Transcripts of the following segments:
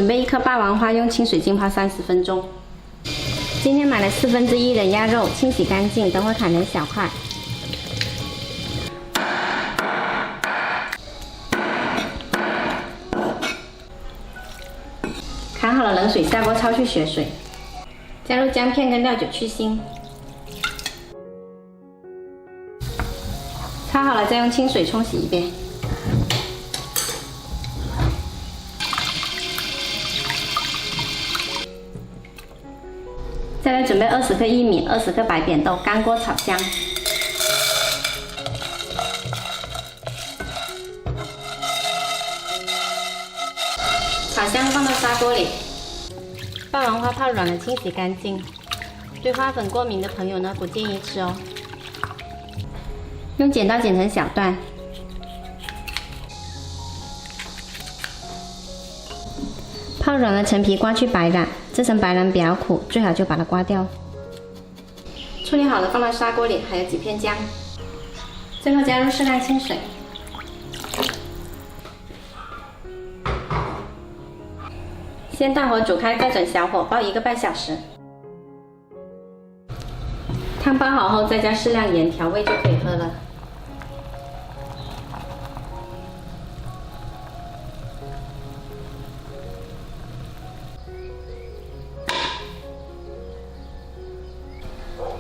准备1颗霸王花，用清水浸泡30分钟。今天买了1/4的鸭肉，清洗干净，等会砍成小块。砍好了冷水下锅焯去血水，加入姜片跟料酒去腥。焯好了再用清水冲洗一遍。 再来准备20克薏米、20克白扁豆，干锅炒香。炒香放到砂锅里，霸王花泡软了，清洗干净。对花粉过敏的朋友呢，不建议吃哦。用剪刀剪成小段。泡软了，陈皮刮去白瓤。 这层白瓤比较苦，最好就把它刮掉。处理好了，放到砂锅里，还有几片姜，最后加入适量清水。先大火煮开，再转小火煲1个半小时。汤煲好后，再加适量盐调味就可以喝了。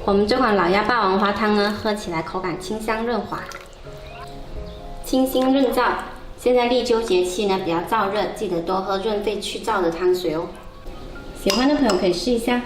我们这款老鸭霸王花汤呢，喝起来口感清香润滑，清新润燥。现在立秋节气呢比较燥热，记得多喝润肺去燥的汤水哦。喜欢的朋友可以试一下。